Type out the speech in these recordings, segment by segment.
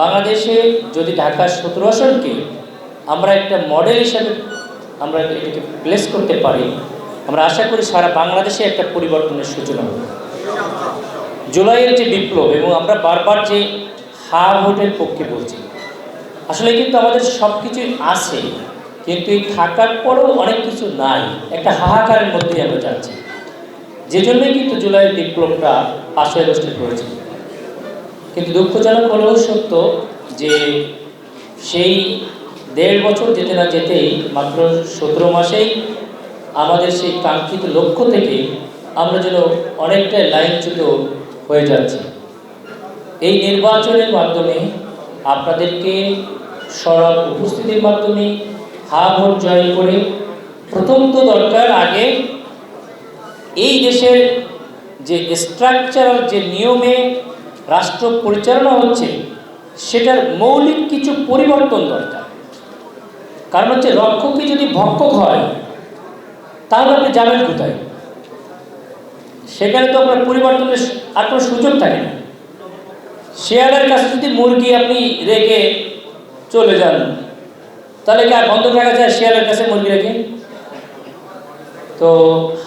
বাংলাদেশে যদি ঢাকা 17 আসনকে আমরা একটা মডেল হিসাবে আমরা এটাকে প্লেস করতে পারি, আমরা আশা করি সারা বাংলাদেশে একটা পরিবর্তনের সূচনা হবে। জুলাইয়ের যে বিপ্লব, এবং আমরা বারবার যে হা ভোটের পক্ষে বলছি, আসলে কিন্তু আমাদের সব কিছুই আছে, কিন্তু এই থাকার পরেও অনেক কিছু নাই, একটা হাহাকারের মধ্যেই আমরা যাচ্ছি। যে জন্যই কিন্তু জুলাইয়ের বিপ্লবটা 5ই আগস্টে হয়েছে। কিন্তু দুঃখজনক হলেও সত্য যে সেই 1.5 বছর যেতে না যেতেই, মাত্র 17 মাসেই আমাদের সেই কাঙ্ক্ষিত লক্ষ্য থেকে আমরা যেন অনেকটা লাইনচ্যুত হয়ে যাচ্ছি। এই নির্বাচনের মাধ্যমে আপনাদেরকে সরব উপস্থিতির মাধ্যমে হা ভোট জয় করে প্রথম তো দরকার আগে এই দেশের যে স্ট্রাকচারাল যে নিয়মে রাষ্ট্র পরিচালনা হচ্ছে সেটার মৌলিক কিছু পরিবর্তন দরকার। কারণ হচ্ছে রক্ষকই যদি ভক্ষক হয় তাহলে আপনি যাবেন কোথায়? সেখানে তো আপনার পরিবর্তনের আর কোনো সুযোগ থাকে না। শেয়ালের কাছে যদি মুরগি আপনি রেখে চলে যান, তাহলে কি আর বন্ধ রাখা যায় শেয়ালের কাছে মুরগি রেখে? তো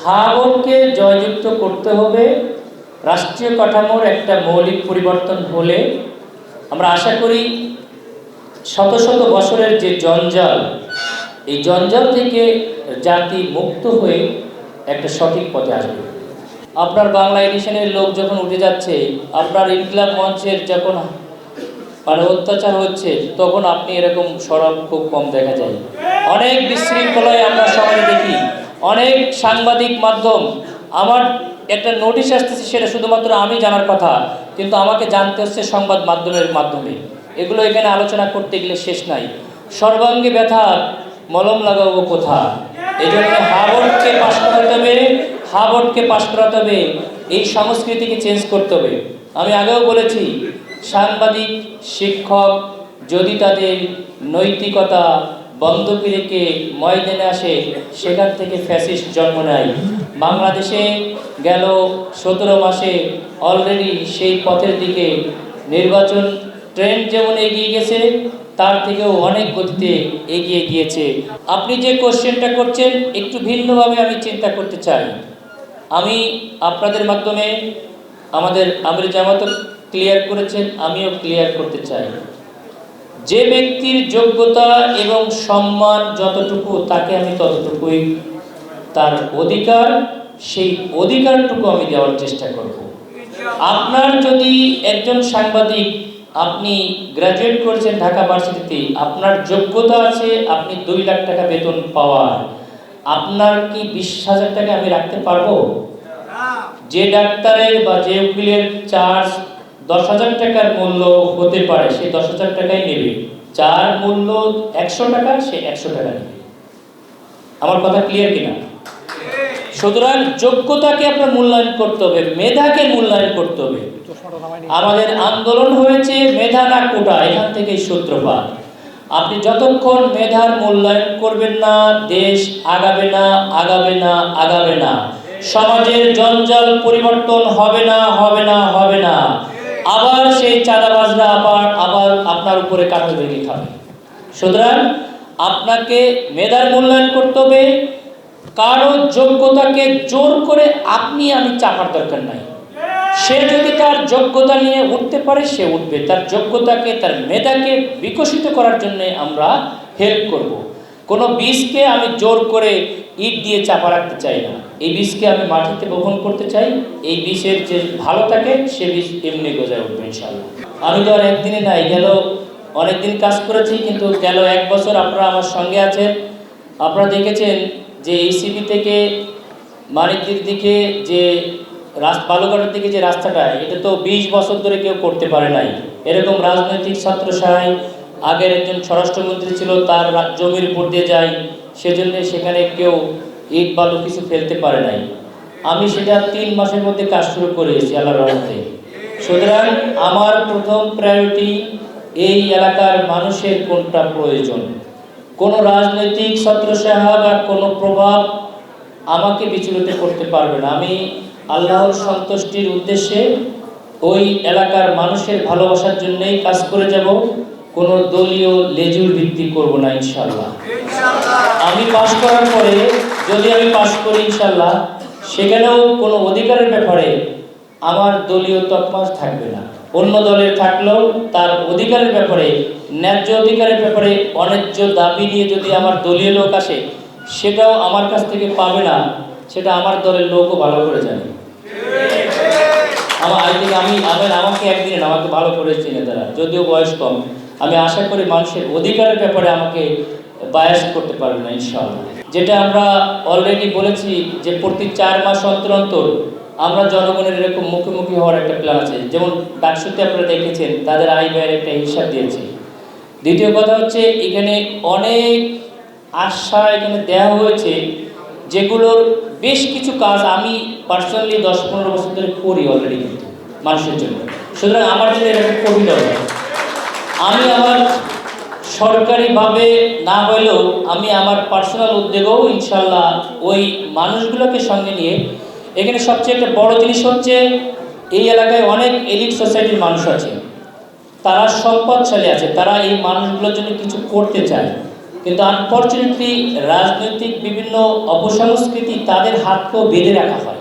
হা ভোটকে জয়যুক্ত করতে হবে। রাষ্ট্রীয় কাঠামোর একটা মৌলিক পরিবর্তন হলে আমরা আশা করি শত শত বছরের যে জঞ্জাল, এই জঞ্জাল থেকে জাতি মুক্ত হয়ে একটা সঠিক পথে আসবে। আপনার বাংলা এডিশনের লোক যখন উঠে যাচ্ছে, আপনার ইনকিলাব মঞ্চের যখন অত্যাচার হচ্ছে, তখন আপনি এরকম সরব খুব কম দেখা যায়। অনেক বিশৃঙ্খলায় আমরা সবাই দেখি, অনেক সাংবাদিক মাধ্যম। আমার একটা নোটিশ আসতেছে, সেটা শুধুমাত্র আমি জানার কথা, কিন্তু আমাকে জানতে হচ্ছে সংবাদ মাধ্যমের মাধ্যমে। এগুলো এখানে আলোচনা করতে গেলে শেষ নাই। সর্বাঙ্গে ব্যথা মলম লাগাবো কোথা, এই জন্য হা ভোটকে পাশ করাতে হবে, হা ভোটকে পাশ করাতে হবে, এই সংস্কৃতিকে চেঞ্জ করতে হবে। আমি আগেও বলেছি, সাংবাদিক, শিক্ষক যদি তাদের নৈতিকতা বন্ধকি রেখে ময়দানে আসে, সেখান থেকে ফ্যাসিস্ট জন্ম নেয়। বাংলাদেশে গেল 17 মাসে অলরেডি সেই পথের দিকে নির্বাচন ট্রেন্ড যেমন এগিয়ে গেছে, তার থেকেও অনেক গতিতে এগিয়ে গিয়েছে। আপনি যে কোশ্চেনটা করছেন একটু ভিন্নভাবে আমি চিন্তা করতে চাই। আমি আপনাদের মাধ্যমে আমাদের আমির জামাতও ক্লিয়ার করেছেন, আমিও ক্লিয়ার করতে চাই। যে ব্যক্তির যোগ্যতা এবং সম্মান যতটুকু, তাকে আমি ততটুকুই, তার অধিকার, সেই অধিকারটুকু আমি দেওয়ার চেষ্টা করব। আপনার যদি একজন সাংবাদিক, আপনি গ্র্যাজুয়েট করেছেন ঢাকা ভার্সিটিতে, আপনার যোগ্যতা আছে, আপনি 2 লাখ টাকা বেতন পাওয়ার, আপনার কি 20,000 টাকা আমি রাখতে পারবো? যে ডাক্তারের বা যে উকিলের চার্জ 10,000 টাকার মূল্য হতে পারে, সে 10,000 টাকাই নেবে। যার মূল্য 100 টাকা, সে 100 টাকা নেবে। আমার কথা ক্লিয়ার কিনা? সুতরাং যোগ্যতাকে আপনার মূল্যায়ন করতে হবে, মেধাকে মূল্যায়ন করতে হবে। আমাদের আন্দোলন হয়েছে মেধা না কোটা, এখান থেকেই সূত্রপাত। আপনি যতক্ষণ মেধার মূল্যায়ন করবেন না, দেশ আগাবে না, আগাবে না, আগাবে না। সমাজের জঞ্জাল পরিবর্তন হবে না, হবে না, হবে না। আবার সেই চাঁদাবাজরা আবার আপনার উপরে কাঠল ভেঙে খাবে। সুতরাং আপনাকে মেধার মূল্যায়ন করতে হবে। কারো যোগ্যতাকে জোর করে আপনি আমি চাপার দরকার নাই। সে যদি তার যোগ্যতা নিয়ে উঠতে পারে, সে উঠবে। তার যোগ্যতাকে, তার মেধাকে বিকশিত করার জন্য আমরা হেল্প করব। কোনো বীজকে আমি জোর করে ইট দিয়ে চাপা রাখতে চাই না। এই বীজকে আমি মাটিতে বপন করতে চাই। এই বীজের যে ভালো থাকে, সে বীজ এমনি গজায় উঠবে ইনশাআল্লাহ। আমি তো আর একদিনে নাই, গেল অনেকদিন কাজ করেছি, কিন্তু গেল 1 বছর আপনারা আমার সঙ্গে আছেন। আপনারা দেখেছেন যে ইসিবি থেকে মানিকদির দিকে যে বালুঘাটের দিকে যে রাস্তাটা, এটা তো 20 বছর ধরে কেউ করতে পারে নাই। এরকম রাজনৈতিক ছত্রছায়ায় আগের একজন স্বরাষ্ট্রমন্ত্রী ছিল, তার জমির উপর দিয়ে যায়, সেজন্য সেখানে কেউ ইট বালু কিছু ফেলতে পারে নাই। আমি সেটা 3 মাসের মধ্যে কাজ শুরু করেছি আল্লাহর রহমতে। সুতরাং আমার প্রথম প্রায়োরিটি এই এলাকার মানুষের কোনটা প্রয়োজন। কোনো রাজনৈতিক ছত্রছায়া বা কোনো প্রভাব আমাকে বিচলিত করতে পারবে না। আমি আল্লাহর সন্তুষ্টির উদ্দেশ্যে ওই এলাকার মানুষের ভালোবাসার জন্যই কাজ করে যাব, কোনো দলীয় লেজুর ভিত্তি করব না ইনশাআল্লাহ। আমি পাশ করার পরে যদি আমি পাশ করি ইনশাআল্লাহ, সেখানেও কোনো অধিকারের ব্যাপারে আমার দলীয় তকমাস থাকবে না। অন্য দলের থাকলেও তার অধিকারের ব্যাপারে, ন্যায্য অধিকারের ব্যাপারে অন্যায্য দাবি নিয়ে যদি আমার দলীয় লোক আসে, সেটাও আমার কাছ থেকে পাবে না। সেটা আমার দলের লোকও ভালো করে জানে। আমাকে একদিন আমাকে ভালো করে চিনে তারা, যদিও বয়স কম। আমি আশা করি মানুষের অধিকারের ব্যাপারে আমাকে বায়াস করতে পারবে না ইনশাআল্লাহ। যেটা আমরা অলরেডি বলেছি যে প্রতি 4 মাস অন্তর অন্তর আমরা জনগণের এরকম মুখোমুখি হওয়ার একটা প্ল্যান আছে। যেমন ডাকসুতে আপনারা দেখেছেন তাদের আয় ব্যয়ের একটা হিসাব দিয়েছে। দ্বিতীয় কথা হচ্ছে এখানে অনেক আশা এখানে দেওয়া হয়েছে, যেগুলোর বেশ কিছু কাজ আমি পার্সোনালি 10-15 বছর ধরে করি অলরেডি কিন্তু মানুষের জন্য। সুতরাং আমার জন্য এরকম কঠিন হবে। আমি আমার সরকারিভাবে না হলেও আমি আমার পার্সোনাল উদ্যোগেও ইনশাল্লাহ ওই মানুষগুলোকে সঙ্গে নিয়ে, এখানে সবচেয়ে একটা বড় জিনিস হচ্ছে এই এলাকায় অনেক এলিট সোসাইটির মানুষ আছে, তারা সম্পদশালী আছে, তারা এই মানুষগুলোর জন্য কিছু করতে চায়, কিন্তু আনফর্চুনেটলি রাজনৈতিক বিভিন্ন অপসংস্কৃতি তাদের হাতকেও বেঁধে রাখা হয়।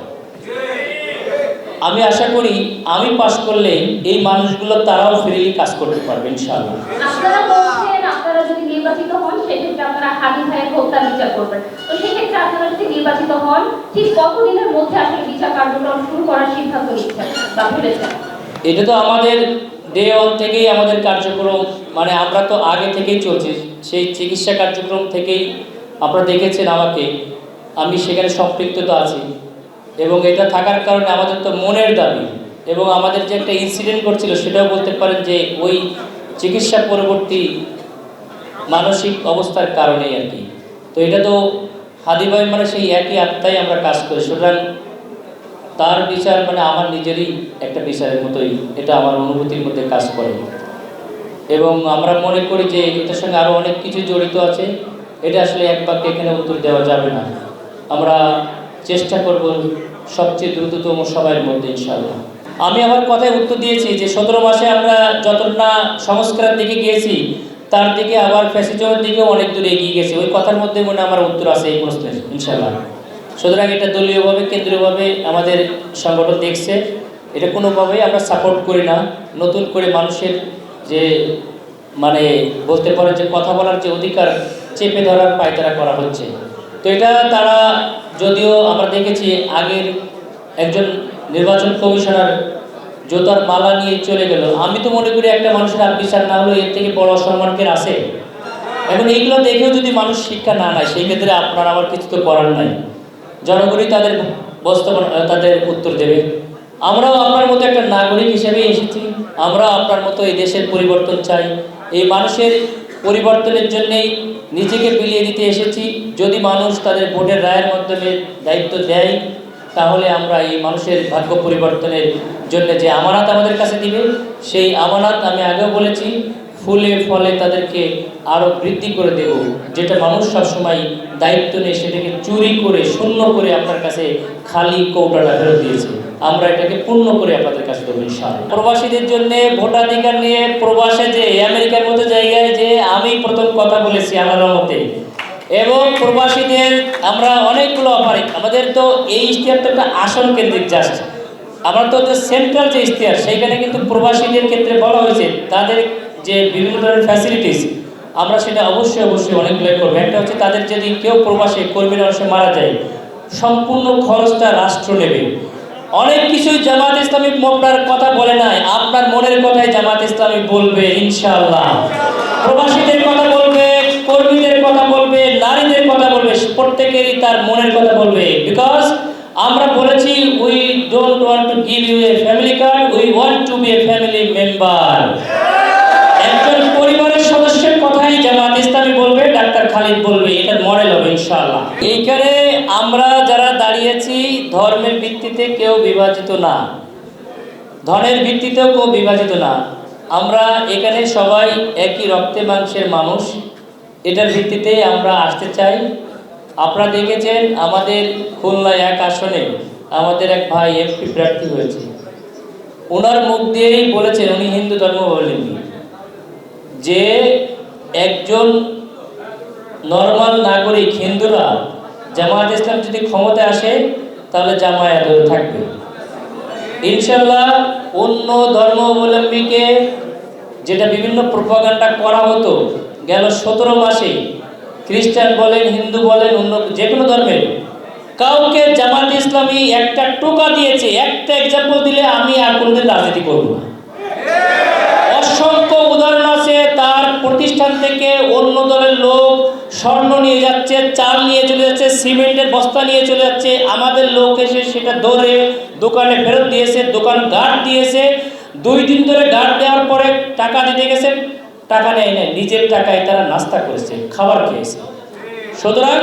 আমি আশা করি আমি পাশ করলে এই মানুষগুলো তারাও ফ্রিলি কাজ করতে পারবে ইনশাআল্লাহ। আপনারা বলছেন আপনারা যদি নির্বাচিত হন সেক্ষেত্রে আপনারা হাদি ভাইয়ের হত্যা বিচার করবেন, তো সেক্ষেত্রে আপনারা যদি নির্বাচিত হন ঠিক কতদিনের মধ্যে আসলে বিচার কার্যক্রম শুরু করার সিদ্ধান্ত নিচ্ছেন বা ভেবেছেন? এটা তো আমাদের ডে ওয়ান থেকেই আমাদের কার্যক্রম, মানে আমরা তো আগে থেকেই চলছি, সেই চিকিৎসা কার্যক্রম থেকেই আপনারা দেখেছেন আমাকে, আমি সেখানে সম্পৃক্ত তো আছি। এবং এটা থাকার কারণে আমাদের তো মনের দাবি, এবং আমাদের যে একটা ইনসিডেন্ট করছিল সেটাও বলতে পারেন যে ওই চিকিৎসা পরবর্তী মানসিক অবস্থার কারণেই আর কি। তো এটা তো হাদি ভাই মানে সেই একই আত্মায় আমরা কাজ করি, সুতরাং তার বিচার মানে আমার নিজেরই একটা বিচারের মতোই, এটা আমার অনুভূতির মধ্যে কাজ করে। এবং আমরা মনে করি যে এটার সঙ্গে আরও অনেক কিছু জড়িত আছে, এটা আসলে এক বাক্যে এখানে উত্তর দেওয়া যাবে না। আমরা চেষ্টা করব সবচেয়ে দ্রুততম সময়ের মধ্যে ইনশাআল্লাহ। আমি আমার কথায় উত্তর দিয়েছি যে 17 মাসে আমরা যতটা সংস্কারের দিকে গিয়েছি তার দিকে আবার ফ্যাসিজমের দিকেও অনেক দূর এগিয়ে গেছে। ওই কথার মধ্যে মনে আমার উত্তর আছে এই প্রশ্নের ইনশাআল্লাহ। সুতরাং এটা দলীয়ভাবে কেন্দ্রীয়ভাবে আমাদের সংগঠন দেখছে, এটা কোনোভাবেই আমরা সাপোর্ট করি না। নতুন করে মানুষের যে মানে বলতে পারে যে কথা বলার যে অধিকার চেপে ধরার পায়তারা করা হচ্ছে। তো এটা তারা যদিও আমরা দেখেছি আগের একজন নির্বাচন কমিশনার জোতার মালা নিয়ে চলে গেল, আমি তো মনে করি একটা মানুষের আর বিচার না হলেও এর থেকে বড় অসম্মানকের আছে। এখন এইগুলো দেখেও যদি মানুষ শিক্ষা না নেয় সেই ক্ষেত্রে আপনার আমার কিছু তো করার নাই, জনগণই তাদের তাদের উত্তর দেবে। আমরাও আপনার মতো একটা নাগরিক হিসেবে এসেছি, আমরা আপনার মতো এই দেশের পরিবর্তন চাই, এই মানুষের পরিবর্তনের জন্যেই নিজেকে বিলিয়ে দিতে এসেছি। যদি মানুষ তাদের ভোটের রায়ের মাধ্যমে দায়িত্ব দেয় তাহলে আমরা এই মানুষের ভাগ্য পরিবর্তনের জন্য যে আমানত আমাদের কাছে দিবে, সেই আমানত আমি আগেও বলেছি ফুলে ফলে তাদেরকে আরও বৃদ্ধি করে দেব। যেটা মানুষ সবসময় দায়িত্ব নিয়ে সেটাকে চুরি করে শূন্য করে আপনার কাছে খালি কৌটাটা ফেরত দিয়েছে, আমরা এটাকে পূর্ণ করে আপনাদের কাছে দেবো ইনশাআল্লাহ। প্রবাসীদের জন্য ভোটাধিকার নিয়ে প্রবাসে যে আমেরিকার মতো জায়গায় যে আমি প্রথম কথা বলেছি আমার মতে, এবং প্রবাসীদের আমরা অনেকগুলো অফার, আমাদের তো এই ইশতেহার তো একটা আসন কেন্দ্রিক জাস্ট, আমরা তো সেন্ট্রাল যে ইশতেহার সেইখানে কিন্তু প্রবাসীদের ক্ষেত্রে বলা হয়েছে তাদের যে বিভিন্ন ধরনের ফ্যাসিলিটিস আমরা সেটা অবশ্যই অনেকগুলো করবো। একটা হচ্ছে তাদের যদি কেউ প্রবাসী কর্মীরা অবশ্যই মারা যায় সম্পূর্ণ খরচটা রাষ্ট্র নেবে। অনেক কিছুই জামাত ইসলামী আপনার কথা বলে নাই, আপনার মনের কথাই জামাত ইসলামী বলবে ইনশাআল্লাহ। প্রবাসীদের কথা বলবে, কর্মীদের কথা বলবে, নারীদের কথা বলবে, প্রত্যেকেরই তার মনের কথা বলবে। বিকজ আমরা বলেছি we don't want to give you a family card, we want to be a family member. একজন পরিবারের সদস্যের কথাই জামাত ইসলামী বলবে, ডাক্তার খালিদ বলবে, এটা মডেল হবে ইনশাআল্লাহ। এইখানে আমরা যারা দাঁড়িয়েছি ধর্মের ভিত্তিতে কেউ বিভাজিত না, ধনের ভিত্তিতেও কেউ বিভাজিত না, আমরা এখানে সবাই একই রক্তে মাংসের মানুষ, এটার ভিত্তিতে আমরা আসতে চাই। আপনারা দেখেছেন আমাদের খুলনা 1 আসনে আমাদের এক ভাই এমপি প্রার্থী হয়েছে, ওনার মুখ দিয়েই বলেছেন, উনি হিন্দু ধর্মাবলম্বী, যে একজন নর্মাল নাগরিক হিন্দুরা জামায়াত ইসলাম যদি ক্ষমতায় আসে তাহলে জামায়াত থাকবে ইনশাল্লাহ। অন্য ধর্মাবলম্বীকে যেটা বিভিন্ন প্রোপাগান্ডা করা হতো গেল 17 মাসে, খ্রিস্টান বলেন, হিন্দু বলেন, অন্য যে কোনো ধর্মের কাউকে জামাত ইসলামী একটা টোকা দিয়েছে, একটা এক্সাম্পল দিলে আমি আর কোনোদিন রাজনীতি করব না। অসংখ্য উদাহরণ আছে, তার প্রতিষ্ঠান থেকে অন্য দলের লোক স্বর্ণ নিয়ে যাচ্ছে, চাল নিয়ে চলে যাচ্ছে, সিমেন্টের বস্তা নিয়ে চলে যাচ্ছে, আমাদের লোক এসে সেটা ধরে দোকানে ফেরত দিয়েছে, দোকান গার্ড দিয়েছে, 2 দিন ধরে গার্ড দেওয়ার পরে টাকা দিতে গেছে, টাকা নেয় নাই, নিজের টাকায় তারা নাস্তা করেছে, খাবার খেয়েছে। সুতরাং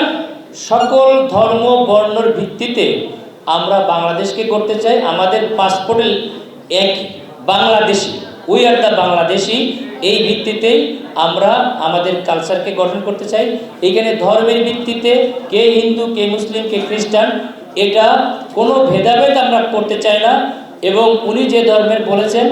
সকল ধর্ম বর্ণের ভিত্তিতে আমরা বাংলাদেশকে করতে চাই, আমাদের পাসপোর্টে এক Bangladeshi, we are the Bangladeshi, এই ভিত্তিতেই আমরা আমাদের কালচারকে গঠন করতে চাই। এখানে ধর্মের ভিত্তিতে কে হিন্দু, কে মুসলিম, কে খ্রিস্টান, এটা কোনো ভেদাভেদ আমরা করতে চাই না। এবং উনি যে ধর্মের বলেছেন,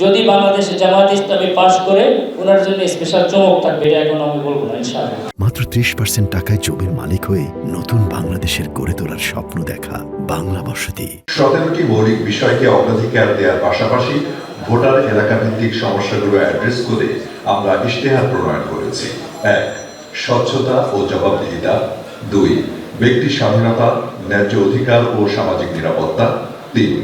যদি বাংলাদেশে জামায়াত ইসলামী পাশ করে ওনার জন্য স্পেশাল চমক থাকবে, এটা এখন আমি বলবো না ইনশাআল্লাহ। মাত্র 30% টাকায় জমির মালিক হয়ে নতুন বাংলাদেশের গড়ে তোলার স্বপ্ন দেখা বাংলা বসতি। 17টি মৌলিক বিষয়কে অগ্রাধিকার দেওয়ার পাশাপাশি ভোটার এলাকা ভিত্তিক সমস্যাগুলো অ্যাড্রেস করে আমরা ইশতেহার প্রণয়ন করেছি। 1. স্বচ্ছতা ও জবাবদিহিতা। 2. ব্যক্তি স্বাধীনতা, ন্যায্য অধিকার ও সামাজিক নিরাপত্তা। 3.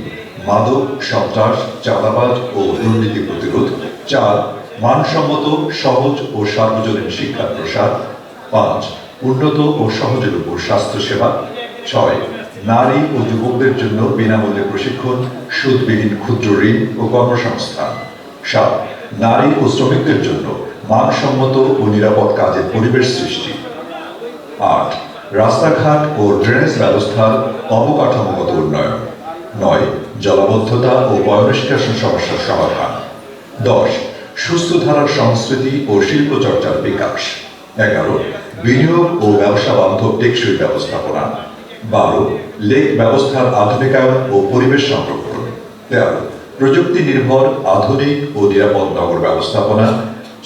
মাদক, সন্ত্রাস, চাঁদাবাজ ও দুর্নীতি প্রতিরোধ। 4. মানসম্মত, সহজ ও সার্বজনীন শিক্ষার প্রসার। 5. উন্নত ও সহজলভ্য স্বাস্থ্যসেবা। 6. নারী ও যুবকদের জন্য বিনামূল্যে প্রশিক্ষণ, সুদবিহীন ক্ষুদ্র ঋণ ও কর্মসংস্থান। 7. নারী ও শ্রমিকদের জন্য মানসম্মত ও নিরাপদ কাজের পরিবেশ সৃষ্টি। 8. রাস্তাঘাট ও ড্রেনেজ ব্যবস্থার অবকাঠামোগত উন্নয়ন। 9. জলাবদ্ধতা ও পয়ঃনিষ্কাশন সমস্যার সমাধান। 10. সুস্থ ধারার সংস্কৃতি ও শিল্প চর্চার বিকাশ। 11. বিনিয়োগ ও ব্যবসা বান্ধব টেকসই ব্যবস্থাপনা। 12. লেক ব্যবস্থার আধুনিকায়ন ও পরিবেশ সংরক্ষণ। 13. প্রযুক্তি নির্ভর আধুনিক ও নিরাপদ নগর ব্যবস্থাপনা।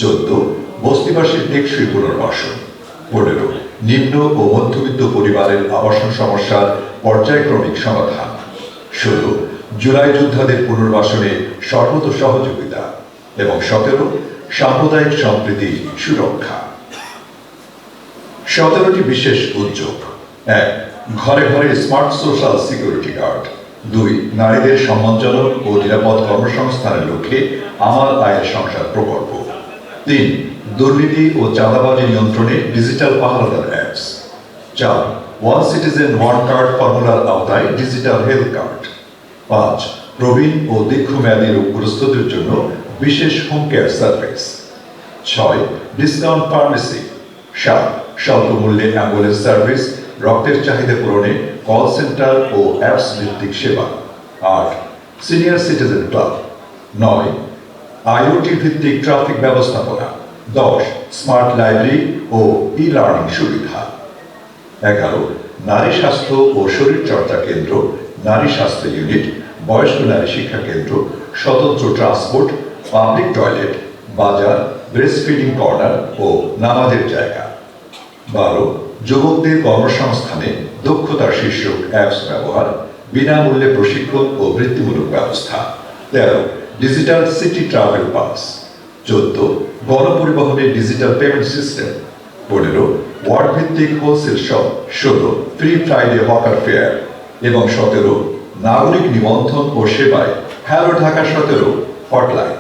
14. বস্তিবাসীর টেকসই পুনর্বাসন। 15. নিম্ন ও মধ্যবিত্ত পরিবারের আবাসন সমস্যার পর্যায়ক্রমিক সমাধান। 16. জুলাই যোদ্ধাদের পুনর্বাসনে সর্বত সহযোগিতা। এবং 17. সাম্প্রদায়িক সম্প্রীতি সুরক্ষা। 17টি বিশেষ উদ্যোগ। 1. ঘরে ঘরে স্মার্ট সোশ্যাল সিকিউরিটি গার্ড। 2. নারীদের সম্মানজনক ও নিরাপদ কর্মসংস্থানের লক্ষ্যে আমার আয়ের সংসার প্রকল্প। 3. দুর্নীতি ও চাঁদাবাজি নিয়ন্ত্রণে ডিজিটাল পাহারাদার apps. 4. One citizen one card ফর্মুলার আওতায় ডিজিটাল হেলথ কার্ড। 5. প্রবীণ ও দীর্ঘমেয়াদী রোগগ্রস্তদের জন্য বিশেষ home care service. 6. Discount pharmacy. 7. স্বল্প মূল্যে অ্যাম্বুলেন্স সার্ভিস, রক্তের চাহিদা পূরণে কল সেন্টার ও অ্যাপস ভিত্তিক সেবা। 8. Senior citizen club. 9. আইওটি ভিত্তিক ট্রাফিক ব্যবস্থাপনা। 10. স্মার্ট লাইব্রেরি ও ই লার্নিং সুবিধা। 11. নারী স্বাস্থ্য ও শরীর চর্চা কেন্দ্র, নারী স্বাস্থ্য ইউনিট, বয়স্ক নারী শিক্ষা কেন্দ্র, স্বতন্ত্র ট্রান্সপোর্ট, পাবলিক টয়লেট, বাজার, ব্রেস্ট ফিডিং কর্নার ও নামাজের জায়গা। 12. যুবকদের কর্মসংস্থানে দক্ষতার শীর্ষক অ্যাপস ব্যবহার, বিনামূল্যে প্রশিক্ষণ ও বৃত্তিমূলক ব্যবস্থা। 13. Digital city travel pass. 14. গণপরিবহনের ডিজিটাল পেমেন্ট সিস্টেম। 15. ওয়ার্ড ভিত্তিক wholesale shop. 16. Free Friday hawker fair. এবং 17. নাগরিক নিবন্ধন ও সেবায় হ্যালো ঢাকা 17 হটলাইন।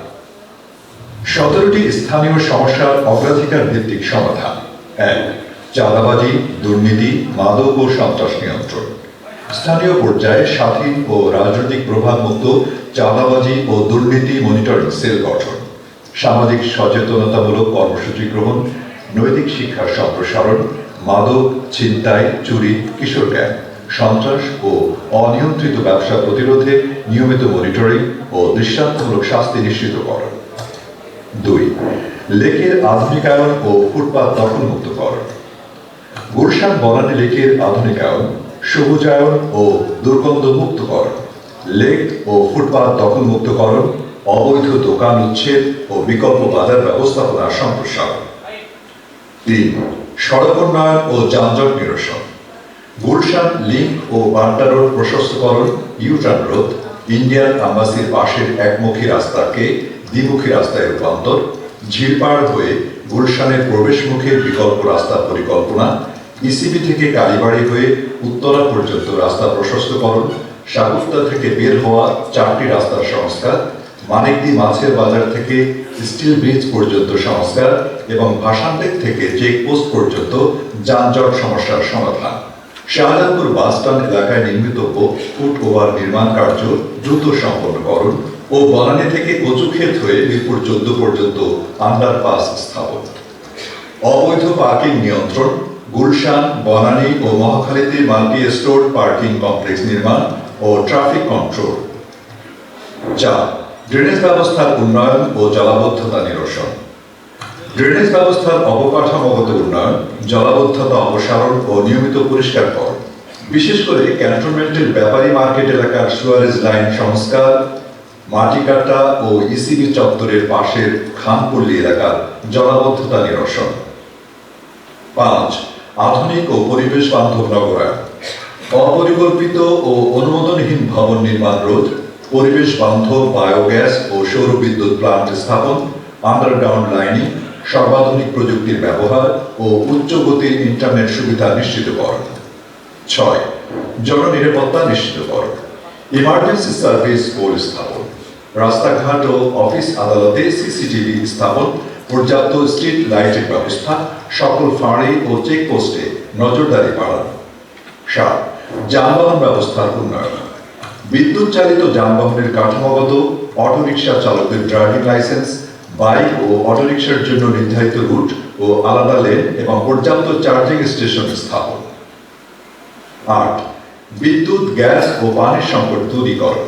17টি স্থানীয় সমস্যার অগ্রাধিকার ভিত্তিক সমাধান। 1. চাঁদাবাজি, দুর্নীতি, মাদক ও সন্ত্রাস নিয়ন্ত্রণ। স্থানীয় পর্যায়ে স্বাধীন ও রাজনৈতিক প্রভাবমুক্ত চাঁদাবাজি ও দুর্নীতি মনিটরিং সেল গঠন। সামাজিক সচেতনতামূলক কর্মসূচি গ্রহণ, নৈতিক শিক্ষার সম্প্রসারণ, মাদক, ছিনতাই, চুরি, কিশোর গ্যাং, সন্ত্রাস ও অনিয়ন্ত্রিত ব্যবসা প্রতিরোধে নিয়মিত মনিটরিং ও দৃষ্টান্তমূলক শাস্তি নিশ্চিতকরণ। 2. লেকের আধুনিকায়ন ও ফুটপাত দখলমুক্তকরণ। গুলশান বনানী লেকের আধুনিকায়ন, সবুজায়ন ও দুর্গন্ধমুক্তকরণ, লেক ও ফুটপাত দখলমুক্তকরণ, অবৈধ দোকান উচ্ছেদ ও বিকল্প বাজার ব্যবস্থাপনার সম্প্রসারণ। 3. সড়ক উন্নয়ন ও যানজট নিরসন। গুলশান লিংক ও বাড্ডা রোড প্রশস্তকরণ, ইউটার্ন রোড, ইন্ডিয়ান আম্বাসির পাশের একমুখী রাস্তাকে দ্বিমুখী রাস্তায় রূপান্তর, ঝিলপাড় হয়ে গুলশানের প্রবেশমুখে বিকল্প রাস্তা পরিকল্পনা, ইসিবি থেকে কালীবাড়ি হয়ে উত্তরা পর্যন্ত রাস্তা প্রশস্তকরণ, সাগুফতা থেকে বের হওয়া 4টি রাস্তার সংস্কার, মানিকদি মাছের বাজার থেকে স্টিল ব্রিজ পর্যন্ত সংস্কার এবং ভাসানটেক থেকে চেকপোস্ট পর্যন্ত যানজট সমস্যার সমাধান। শাহজাহানপুর বাসস্ট্যান্ড এলাকায় নির্মিতব্য ফুটওভার নির্মাণ কার্য দ্রুত সম্পন্নকরণ ও বনানী থেকে কচুক্ষেত হয়ে মিরপুর 14 পর্যন্ত আন্ডারপাস স্থাপন। অবৈধ পার্কিং নিয়ন্ত্রণ, গুলশান, বনানী ও মহাখালীতে মাল্টি স্টোর পার্কিং কমপ্লেক্স নির্মাণ ও ট্রাফিক কন্ট্রোল। 4. ড্রেনেজ ব্যবস্থার উন্নয়ন ও জলাবদ্ধতা নিরসন। ড্রেনেজ ব্যবস্থার অবকাঠামোগত উন্নয়ন, জলাবদ্ধতা অপসারণ ও নিয়মিত পরিষ্কারকরণ। বিশেষ করে ক্যান্টনমেন্টের ব্যাপারী মার্কেট এলাকার সুয়ারেজ লাইন সংস্কার, মাটিকাটা ও ইসিবি চত্বরের পাশের খানপল্লী এলাকার জলাবদ্ধতা নিরসন। 5. আধুনিক ও পরিবেশ বান্ধব নগরায়ন। অপরিকল্পিত ও অনুমোদনহীন ভবন নির্মাণ রোধ, পরিবেশ বান্ধব বায়োগ্যাস ও সৌর বিদ্যুৎ প্লান্ট স্থাপন, আন্ডারগ্রাউন্ড লাইনিং, সর্বাধুনিক প্রযুক্তির ব্যবহার ও উচ্চ গতির ইন্টারনেট সুবিধা নিশ্চিতকরণ। 6. জননিরাপত্তা নিশ্চিতকরণ। ইমার্জেন্সি সার্ভিস পোল স্থাপন, রাস্তাঘাট ও অফিস আদালতে সিসিটিভি স্থাপন, পর্যাপ্ত স্ট্রিট লাইটের ব্যবস্থা, সকল ফাঁড়ি ও চেকপোস্টে নজরদারি বাড়ানো। 7. যানবাহন ব্যবস্থার উন্নয়ন। বিদ্যুৎ চালিত যানবাহনের কাঠামোগত, অটোরিকশা চালকদের ড্রাইভিং লাইসেন্স, বাইক ও অটোরিকশার জন্য নির্ধারিত রুট ও আলাদা লেন এবং পর্যাপ্ত চার্জিং স্টেশন স্থাপন। 8. বিদ্যুৎ, গ্যাস ও পানির সংকট দূরীকরণ।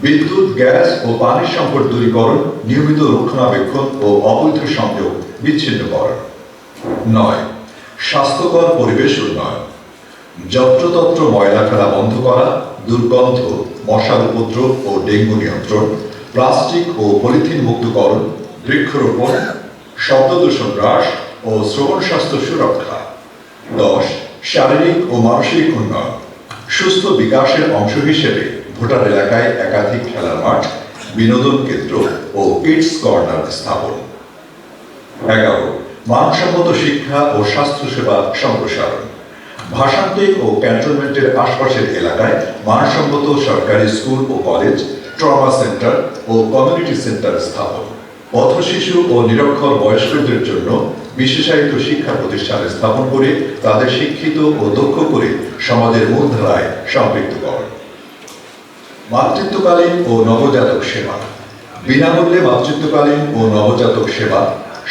বিদ্যুৎ, গ্যাস ও পানির সংকট দূরীকরণ, নিয়মিত রক্ষণাবেক্ষণ ও অবৈধ সংযোগ বিচ্ছিন্নকরণ। 9. স্বাস্থ্যকর পরিবেশ উন্নয়ন। যত্রতত্র ময়লা ফেলা বন্ধ করা, দুর্গন্ধ, মশার উপদ্রব ও ডেঙ্গু নিয়ন্ত্রণ, প্লাস্টিক ও পলিথিন মুক্তকরণ, বৃক্ষরোপণ, শব্দদূষণ হ্রাস ও শ্রবণ স্বাস্থ্য সুরক্ষা। 10. শারীরিক ও মানসিক উন্নয়ন। সুস্থ বিকাশের অংশ হিসেবে ভোটার এলাকায় একাধিক খেলার মাঠ, বিনোদন কেন্দ্র ও কিডস কর্নার স্থাপন। 11. মানসম্মত শিক্ষা ও স্বাস্থ্যসেবা সম্প্রসারণ। ভাসানটেক ও ক্যান্টনমেন্টের আশপাশের এলাকায় মানসম্মত সরকারি স্কুল ও কলেজ, ট্রমা সেন্টার ও কমিউনিটি সেন্টার স্থাপন। পথশিশু ও নিরক্ষর বয়স্কদের জন্য বিশেষায়িত শিক্ষা প্রতিষ্ঠান স্থাপন করে তাদের শিক্ষিত ও দক্ষ করে সমাজের মূলধারায় সম্পৃক্ত করেন। মাতৃত্বকালীন ও নবজাতক সেবা। বিনামূল্যে মাতৃত্বকালীন ও নবজাতক সেবা,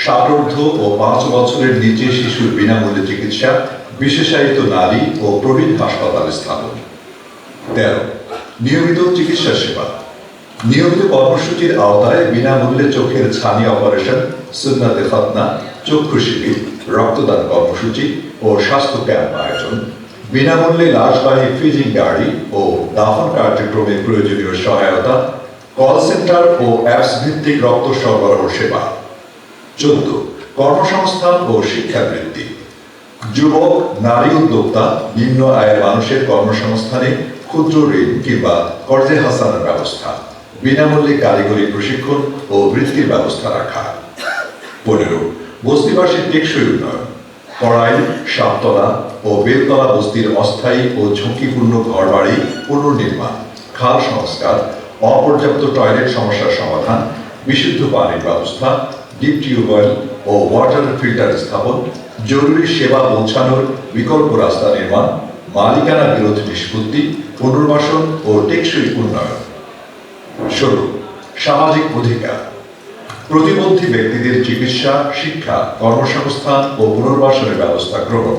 ষাটোর্ধ্ব ও 5 বছরের নিচে শিশুর বিনামূল্যে চিকিৎসা, বিশেষায়িত নারী ও প্রবীণ হাসপাতাল স্থাপন। 13. নিয়মিত চিকিৎসা সেবা। নিয়মিত কর্মসূচির আওতায় বিনামূল্যে চোখের ছানি অপারেশন, সুন্নাতে খাতনা, চক্ষু শিবির, রক্তদান কর্মসূচি ও স্বাস্থ্য ক্যাম্প আয়োজন, বিনামূল্যে লাশবাহী ফ্রিজিং গাড়ি ও দাফন কার্যক্রমে প্রয়োজনীয় সহায়তা, কল সেন্টার ও অ্যাপস ভিত্তিক রক্ত সরবরাহ সেবা। 14. কর্মসংস্থান ও শিক্ষাবৃত্তি। যুবক, নারী উদ্যোক্তা, নিম্ন আয়ের মানুষের কর্মসংস্থানে ক্ষুদ্র ঋণ কিংবা কর্জে হাসানের ব্যবস্থা, বিনামূল্যে কারিগরি প্রশিক্ষণ ও বৃত্তির ব্যবস্থা রাখা। 15. বস্তিবাসীর টেকসই উন্নয়ন। কড়াই, সাততলা ও বেলতলা বস্তির অস্থায়ী ও ঝুঁকিপূর্ণ ঘরবাড়ি পুনর্নির্মাণ, খাল সংস্কার, অপর্যাপ্ত টয়লেট সমস্যার সমাধান, বিশুদ্ধ পানির ব্যবস্থা, ডিপ টিউবওয়েল ও ওয়াটার ফিল্টার স্থাপন, জরুরি সেবা পৌঁছানোর বিকল্প রাস্তা নির্মাণ, মালিকানা বিরোধ নিষ্পত্তি, পুনর্বাসন ও টেকসই উন্নয়ন। 16. সামাজিক অধিকার। প্রতিবন্ধী ব্যক্তিদের চিকিৎসা, শিক্ষা, কর্মসংস্থান ও পুনর্বাসনের ব্যবস্থা গ্রহণ,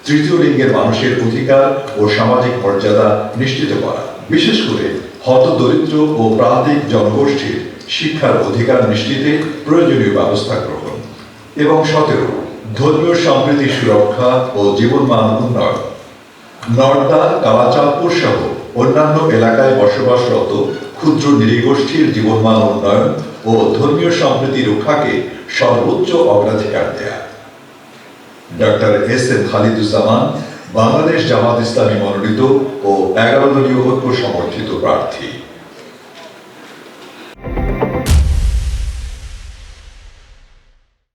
তৃতীয় লিঙ্গের মানুষের অধিকার ও সামাজিক মর্যাদা নিশ্চিত করা, বিশেষ করে হতদরিদ্র ও প্রান্তিক জনগোষ্ঠীর শিক্ষার অধিকার নিশ্চিতে প্রয়োজনীয় ব্যবস্থা গ্রহণ। এবং 17. ধর্মীয় সম্প্রীতি সুরক্ষা ও জীবনমান উন্নয়ন। নর্দা, কালাচাঁদপুর সহ অন্যান্য এলাকায় বসবাসরত ক্ষুদ্র নৃগোষ্ঠীর জীবনমান উন্নয়ন ও ধর্মীয় সম্প্রীতি রক্ষাকে সর্বোচ্চ অগ্রাধিকার দেয়া। Doctor S M. খালিদুজ্জামান বাংলাদেশ জামাত ইসলামী মনোনীত ও 11 দলীয় ঐক্য সমর্থিত প্রার্থী।